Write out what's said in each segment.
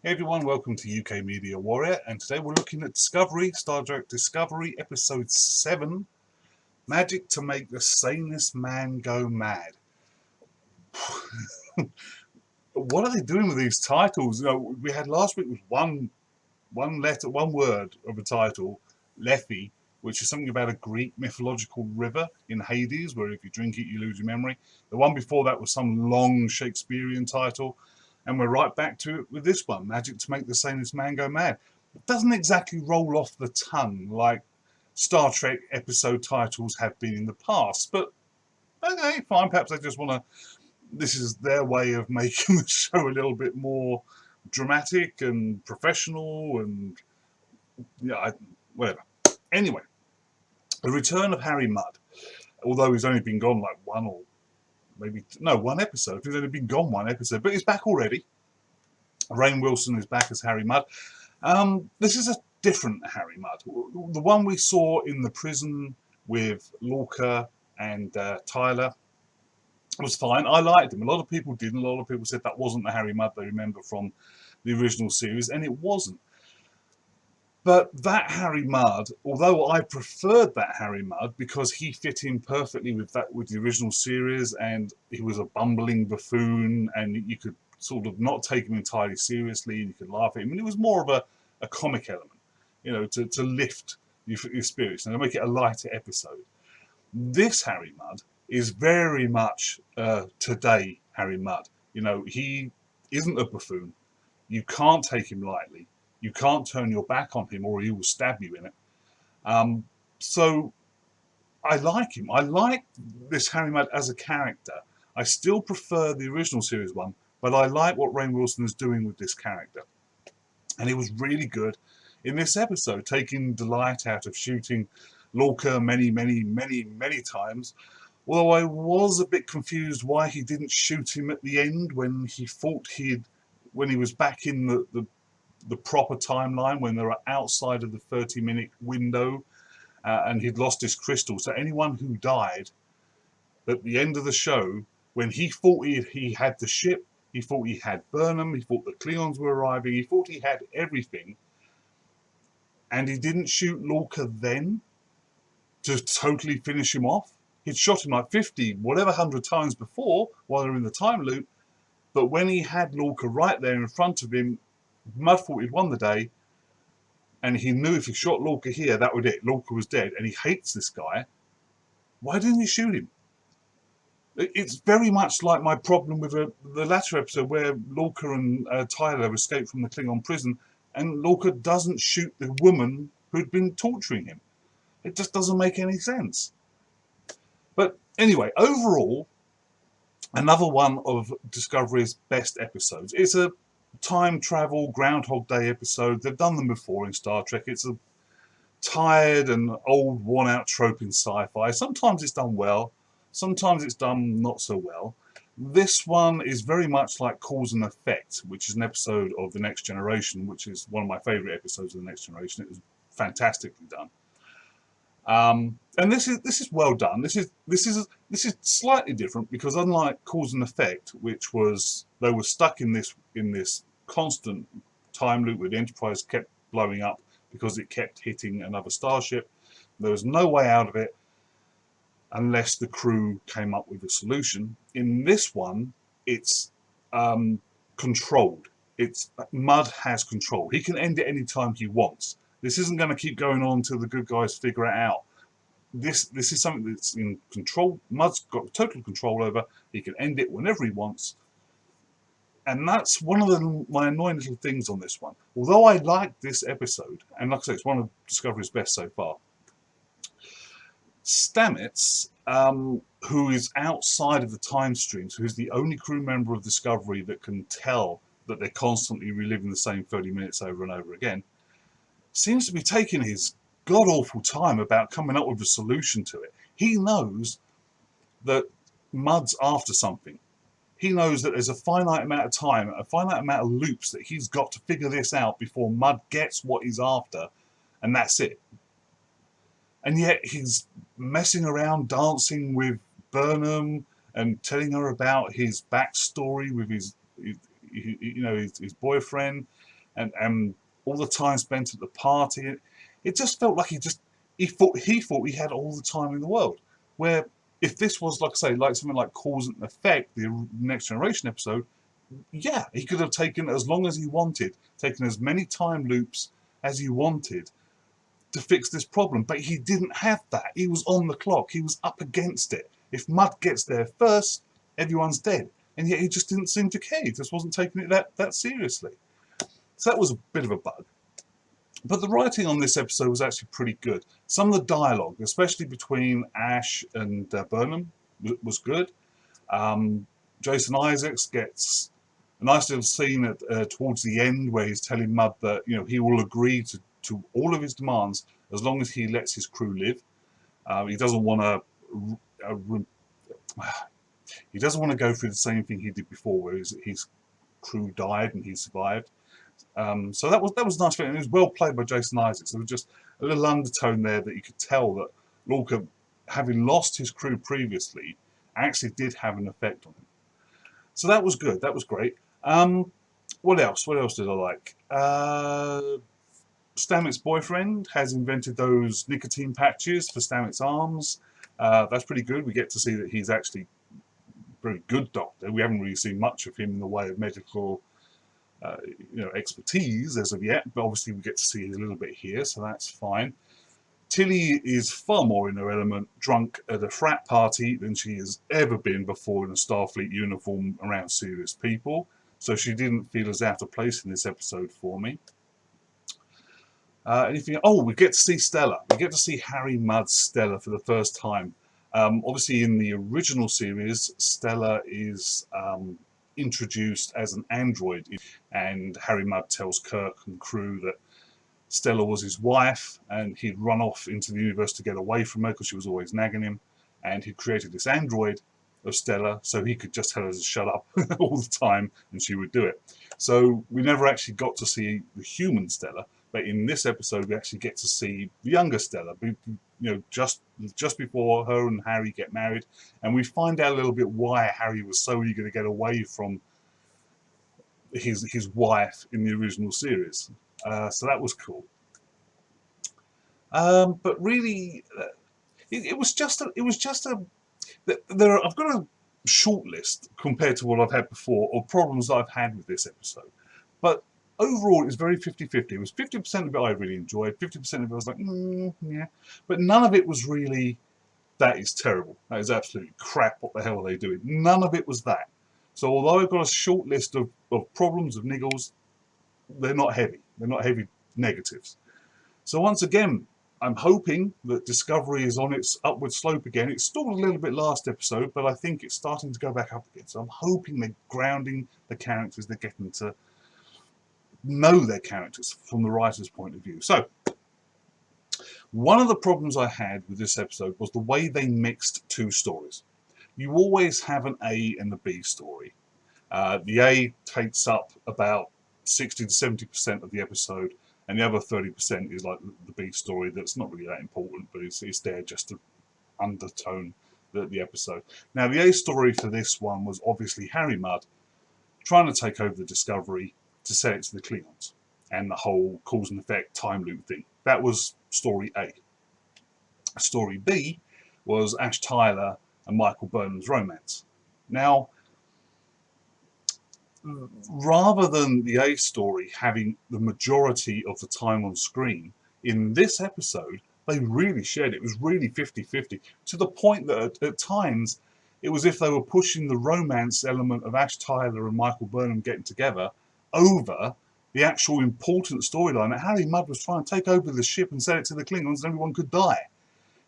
Hey everyone, welcome to UK Media Warrior, and today we're looking at Discovery, Star Trek Discovery, Episode 7, Magic to Make the Sanest Man Go Mad. What are they doing with these titles? We had last week was one letter, one word of a title, Lethe, which is something about a Greek mythological river in Hades, where if you drink it, you lose your memory. The one before that was some long Shakespearean title. And we're right back to it with this one, Magic to Make the Sanest Man Go Mad. It doesn't exactly roll off the tongue like Star Trek episode titles have been in the past, but okay, fine. Perhaps they just want to. This is their way of making the show a little bit more dramatic and professional, and whatever. Anyway, the return of Harry Mudd, although he's only been gone like one or maybe no one episode. He's only been gone one episode, but he's back already. Rainn Wilson is back as Harry Mudd. This is a different Harry Mudd. The one we saw in the prison with Lorca and Tyler was fine. I liked him. A lot of people didn't. A lot of people said that wasn't the Harry Mudd they remember from the original series, and it wasn't. But that Harry Mudd, although I preferred that Harry Mudd because he fit in perfectly with the original series, and he was a bumbling buffoon, and you could sort of not take him entirely seriously, and you could laugh at him, and it was more of a comic element, to lift your spirits and to make it a lighter episode. This Harry Mudd is very much today Harry Mudd. He isn't a buffoon. You can't take him lightly. You can't turn your back on him or he will stab you in it. So I like him. I like this Harry Mudd as a character. I still prefer the original series one, but I like what Rainn Wilson is doing with this character. And he was really good in this episode, taking delight out of shooting Lorca many, many, many, many times. Although I was a bit confused why he didn't shoot him at the end when he thought when he was back in the proper timeline, when they were outside of the 30-minute window, and he'd lost his crystal. So anyone who died at the end of the show, when he thought he had the ship, he thought he had Burnham, he thought the Klingons were arriving, he thought he had everything, and he didn't shoot Lorca then to totally finish him off. He'd shot him like 50, whatever 100 times before while they were in the time loop, but when he had Lorca right there in front of him, Mudd thought he'd won the day, and he knew if he shot Lorca here, that was it. Lorca was dead, and he hates this guy. Why didn't he shoot him? It's very much like my problem with the latter episode where Lorca and Tyler escape from the Klingon prison, and Lorca doesn't shoot the woman who'd been torturing him. It just doesn't make any sense. But anyway, overall, another one of Discovery's best episodes. It's a time travel Groundhog Day episode. They've done them before in Star Trek. It's a tired and old, worn-out trope in sci-fi. Sometimes it's done well, sometimes it's done not so well. This one is very much like Cause and Effect, which is an episode of The Next Generation, which is one of my favourite episodes of The Next Generation. It was fantastically done. And this is well done. This is slightly different because unlike Cause and Effect, which was they were stuck in this constant time loop where the Enterprise kept blowing up because it kept hitting another starship. There was no way out of it unless the crew came up with a solution. In this one, it's controlled. Mudd has control. He can end it any time he wants. This isn't going to keep going on until the good guys figure it out. This is something that's in control. Mudd's got total control over. He can end it whenever he wants. And that's one of my annoying little things on this one. Although I like this episode, and like I say, it's one of Discovery's best so far, Stamets, who is outside of the time streams, who's the only crew member of Discovery that can tell that they're constantly reliving the same 30 minutes over and over again, seems to be taking his god-awful time about coming up with a solution to it. He knows that Mudd's after something. He knows that there's a finite amount of time, a finite amount of loops that he's got to figure this out before Mudd gets what he's after, and that's it. And yet he's messing around, dancing with Burnham and telling her about his backstory with his boyfriend. and all the time spent at the party. It just felt like he thought he had all the time in the world. Where if this was, like I say, like something like Cause and Effect, the Next Generation episode, yeah, he could have taken as long as he wanted, taken as many time loops as he wanted to fix this problem. But he didn't have that. He was on the clock. He was up against it. If Mud gets there first, everyone's dead. And yet he just didn't seem to care. He just wasn't taking it that seriously. So that was a bit of a bug. But the writing on this episode was actually pretty good. Some of the dialogue, especially between Ash and Burnham, was good. Jason Isaacs gets a nice little scene towards the end where he's telling Mud that he will agree to all of his demands as long as he lets his crew live. He doesn't want to. He doesn't want to go through the same thing he did before, where his crew died and he survived. So that was nice, and it was well played by Jason Isaacs. There was just a little undertone there that you could tell that Lorca, having lost his crew previously, actually did have an effect on him. So that was good. That was great. What else? What else did I like? Stamets' boyfriend has invented those nicotine patches for Stamets' arms. That's pretty good. We get to see that he's actually a very good doctor. We haven't really seen much of him in the way of medical expertise as of yet, but obviously we get to see a little bit here, so that's fine. Tilly is far more in her element, drunk at a frat party than she has ever been before in a Starfleet uniform around serious people, so she didn't feel as out of place in this episode for me. We get to see Stella. We get to see Harry Mudd's Stella for the first time. Obviously in the original series, Stella is introduced as an android, and Harry Mudd tells Kirk and crew that Stella was his wife and he'd run off into the universe to get away from her because she was always nagging him, and he'd created this android of Stella so he could just tell her to shut up all the time and she would do it. So we never actually got to see the human Stella, but in this episode we actually get to see the younger Stella, just before her and Harry get married, and we find out a little bit why Harry was so eager to get away from his wife in the original series. So that was cool. But really, it was just a. I've got a short list compared to what I've had before of problems that I've had with this episode, but overall it's very 50-50. It was 50% of it I really enjoyed, 50% of it I was like, yeah, but none of it was really, that is terrible, that is absolutely crap, what the hell are they doing? None of it was that. So although I've got a short list of problems, of niggles, they're not heavy negatives. So once again, I'm hoping that Discovery is on its upward slope again. It stalled a little bit last episode, but I think it's starting to go back up again. So I'm hoping they're grounding the characters, they're getting to know their characters from the writer's point of view. So one of the problems I had with this episode was the way they mixed two stories. You always have an A and a B story. The A takes up about 60 to 70% of the episode, and the other 30% is like the B story that's not really that important, but it's there just to undertone the episode. Now, the A story for this one was obviously Harry Mudd trying to take over the Discovery to sell it to the Klingons, and the whole cause and effect time loop thing. That was story A. Story B was Ash Tyler and Michael Burnham's romance. Now, rather than the A story having the majority of the time on screen, in this episode, they really shared it. It was really 50-50, to the point that at times, it was if they were pushing the romance element of Ash Tyler and Michael Burnham getting together over the actual important storyline that Harry Mudd was trying to take over the ship and sell it to the Klingons and everyone could die.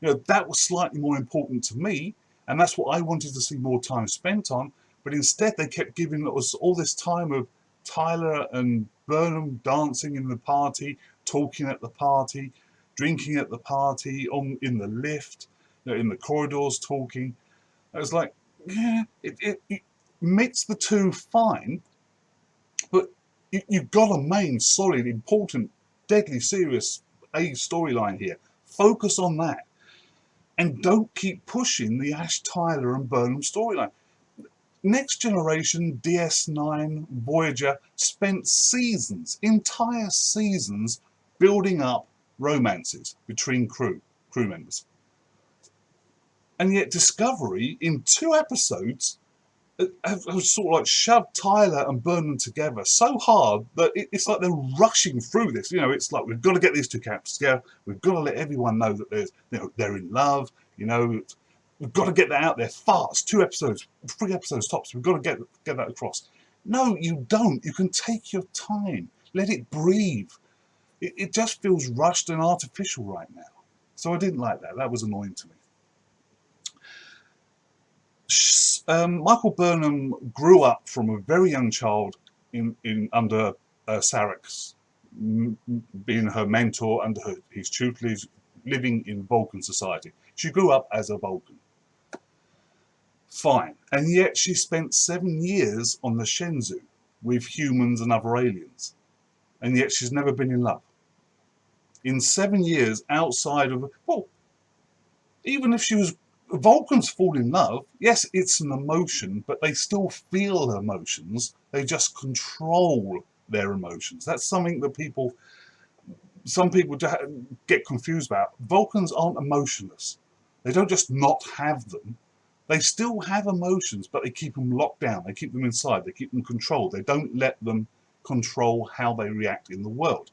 That was slightly more important to me, and that's what I wanted to see more time spent on. But instead, they kept giving us all this time of Tyler and Burnham dancing in the party, talking at the party, drinking at the party, in the lift, in the corridors talking. I was like, yeah, it mixed the two fine, but you've got a main, solid, important, deadly serious A storyline here. Focus on that. And don't keep pushing the Ash Tyler and Burnham storyline. Next Generation, DS9, Voyager spent seasons, entire seasons, building up romances between crew members. And yet Discovery, in 2 episodes, have sort of like shoved Tyler and Burnham together so hard that it's like they're rushing through this. It's like, we've got to get these 2 characters together. We've got to let everyone know that they're in love. We've got to get that out there fast. 2 episodes, 3 episodes tops. We've got to get that across. No, you don't. You can take your time. Let it breathe. It just feels rushed and artificial right now. So I didn't like that. That was annoying to me. Michael Burnham grew up from a very young child under Sarek's, being her mentor, under his tutelage, living in Vulcan society. She grew up as a Vulcan. Fine. And yet she spent 7 years on the Shenzhou with humans and other aliens. And yet she's never been in love. In 7 years outside of, well, even if she was, Vulcans fall in love, yes, it's an emotion, but they still feel emotions. They just control their emotions. That's something that some people get confused about. Vulcans aren't emotionless. They don't just not have them. They still have emotions, but they keep them locked down. They keep them inside. They keep them controlled. They don't let them control how they react in the world.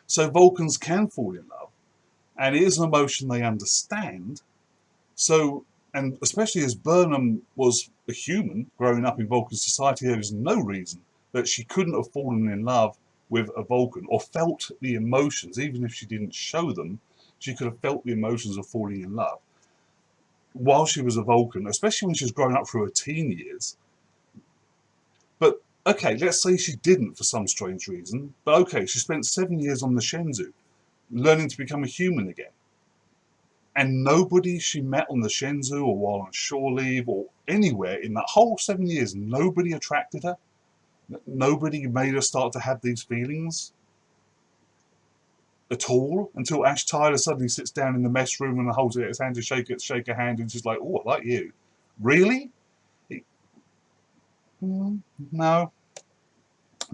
So Vulcans can fall in love, and it is an emotion they understand. So, and especially as Burnham was a human growing up in Vulcan society, there was no reason that she couldn't have fallen in love with a Vulcan or felt the emotions. Even if she didn't show them, she could have felt the emotions of falling in love while she was a Vulcan, especially when she was growing up through her teen years. But okay, let's say she didn't for some strange reason. But okay, she spent 7 years on the Shenzhou, learning to become a human again. And nobody she met on the Shenzhou or while on shore leave or anywhere in that whole 7 years, nobody attracted her. Nobody made her start to have these feelings at all, until Ash Tyler suddenly sits down in the mess room and holds it at his hand to shake her hand, and she's like, "Oh, I like you." Really? No.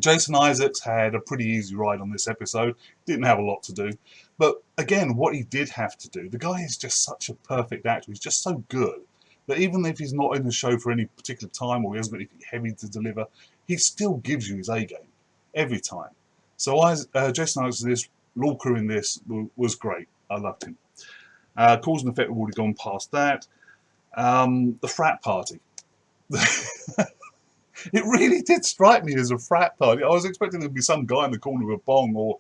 Jason Isaacs had a pretty easy ride on this episode. Didn't have a lot to do. But again, what he did have to do, the guy is just such a perfect actor. He's just so good that even if he's not in the show for any particular time or he hasn't got anything heavy to deliver, he still gives you his A game every time. So Jason Isaacs in this, Law Crew in this was great. I loved him. Cause and Effect, we've already gone past that. The frat party. It really did strike me as a frat party. I was expecting there to be some guy in the corner with a bong or,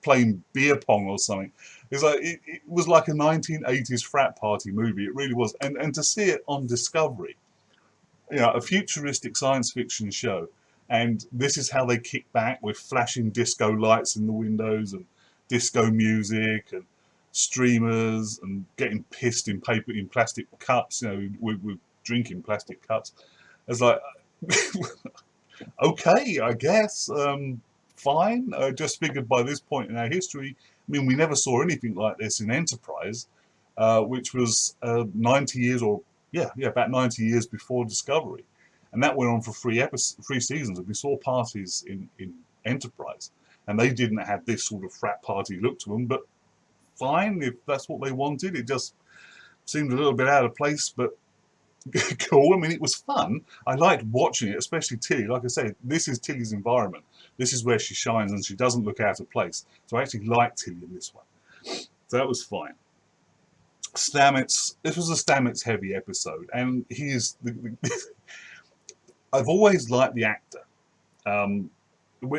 playing beer pong or something. It was like a 1980s frat party movie. It really was. And to see it on Discovery, a futuristic science fiction show, and this is how they kick back with flashing disco lights in the windows and disco music and streamers and getting pissed in plastic cups, with drinking plastic cups. It's like, okay, I guess, fine. I just figured by this point in our history, I mean, we never saw anything like this in Enterprise, which was 90 years about 90 years before Discovery. And that went on for 3 seasons, and we saw parties in Enterprise. And they didn't have this sort of frat party look to them, but fine, if that's what they wanted. It just seemed a little bit out of place, but cool. I mean, it was fun. I liked watching it, especially Tilly. Like I say, this is Tilly's environment. This is where she shines, and she doesn't look out of place. So I actually liked Tilly in this one. So that was fine. Stamets. This was a Stamets-heavy episode, and he is. I've always liked the actor.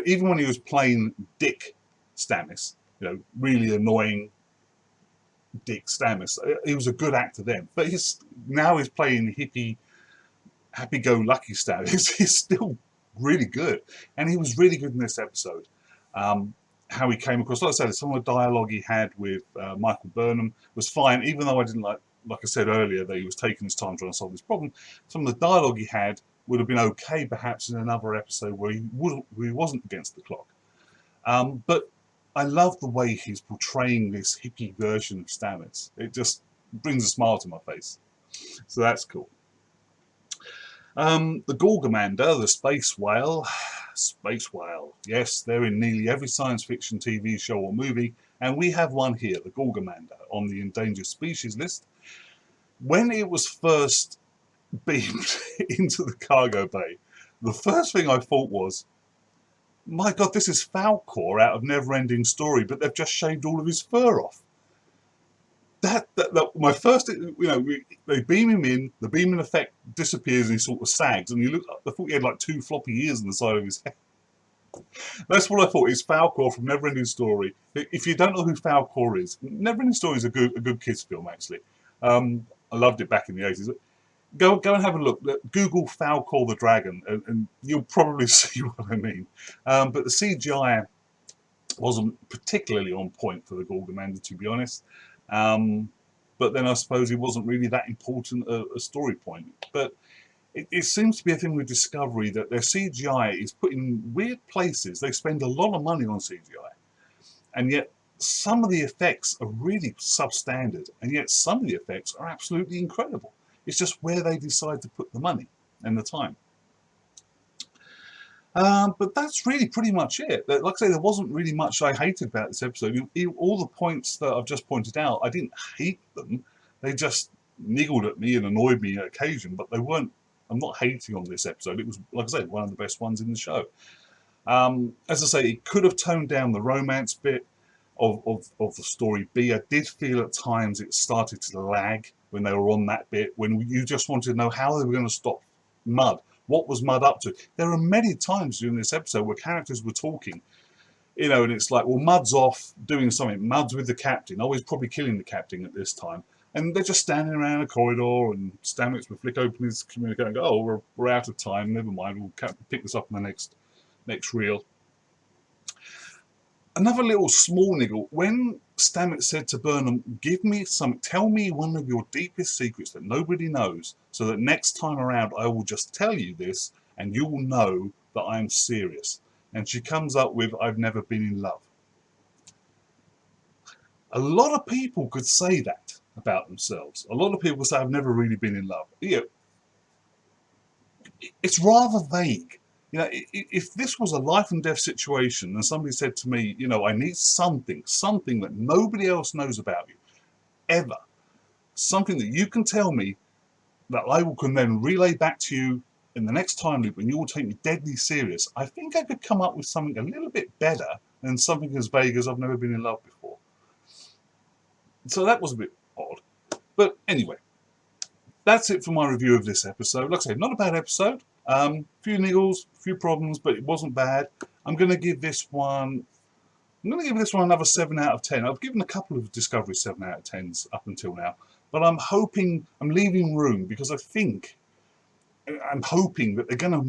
Even when he was playing Dick Stamets, really annoying Dick Stamets. He was a good actor then, but now he's playing hippie, happy-go-lucky Stamets. He's still really good, and he was really good in this episode. How he came across, like I said, some of the dialogue he had with Michael Burnham was fine, even though I didn't like I said earlier, that he was taking his time trying to solve this problem. Some of the dialogue he had would have been okay, perhaps, in another episode where he wasn't against the clock. But I love the way he's portraying this hippie version of Stamets. It just brings a smile to my face. So that's cool. The Gorgamander, the space whale, yes, they're in nearly every science fiction TV show or movie, and we have one here, the Gorgamander, on the endangered species list. When it was first beamed into the cargo bay, the first thing I thought was, my God, this is Falcor out of Neverending Story, but they've just shaved all of his fur off. My first, they beam him in, the beaming effect disappears and he sort of sags, and I thought he had like 2 floppy ears on the side of his head. That's what I thought. It's Falcor from Neverending Story. If you don't know who Falcor is, Neverending Story is a good kids film, actually. I loved it back in the 80s. Go and have a look. Google Falcor the Dragon, and you'll probably see what I mean. But the CGI wasn't particularly on point for the Gorgamander, to be honest. But then I suppose it wasn't really that important a story point. But it seems to be a thing with Discovery that their CGI is put in weird places. They spend a lot of money on CGI, and yet some of the effects are really substandard, and yet some of the effects are absolutely incredible. It's just where they decide to put the money and the time. But that's really pretty much it. Like I say, there wasn't really much I hated about this episode. All the points that I've just pointed out, I didn't hate them. They just niggled at me and annoyed me on occasion, but they weren't. I'm not hating on this episode. It was, like I said, one of the best ones in the show. As I say, it could have toned down the romance bit of the story B. I did feel at times it started to lag when they were on that bit, when you just wanted to know how they were going to stop Mud. What was Mud up to? There are many times during this episode where characters were talking, and it's like, well, Mud's off doing something. Mud's with the captain. Oh, he's probably killing the captain at this time. And they're just standing around a corridor, and Stamets will flick open his communicator and go, oh, we're out of time. Never mind. We'll pick this up in the next reel. Another little small niggle. When Stamets said to Burnham, tell me one of your deepest secrets that nobody knows, so that next time around I will just tell you this and you will know that I'm serious. And she comes up with, I've never been in love. A lot of people could say that about themselves. A lot of people say, I've never really been in love. It's rather vague. If this was a life and death situation and somebody said to me, I need something that nobody else knows about you, ever, something that you can tell me that I can then relay back to you in the next time loop and you will take me deadly serious, I think I could come up with something a little bit better than something as vague as I've never been in love before. So that was a bit odd. But anyway, that's it for my review of this episode. Like I say, not a bad episode. Few niggles, few problems, but it wasn't bad. I'm going to give this one another 7 out of 10. I've given a couple of Discovery 7 out of 10s up until now, but I'm leaving room because I'm hoping that they're going to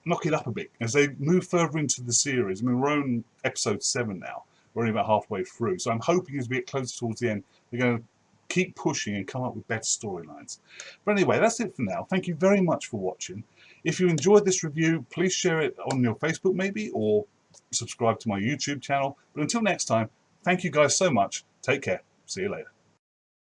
knock it up a bit as they move further into the series. I mean, we're on episode 7 now. We're only about halfway through, so I'm hoping as we get closer towards the end, they're going to keep pushing and come up with better storylines. But anyway, that's it for now. Thank you very much for watching. If you enjoyed this review, please share it on your Facebook maybe, or subscribe to my YouTube channel. But until next time, thank you guys so much. Take care. See you later.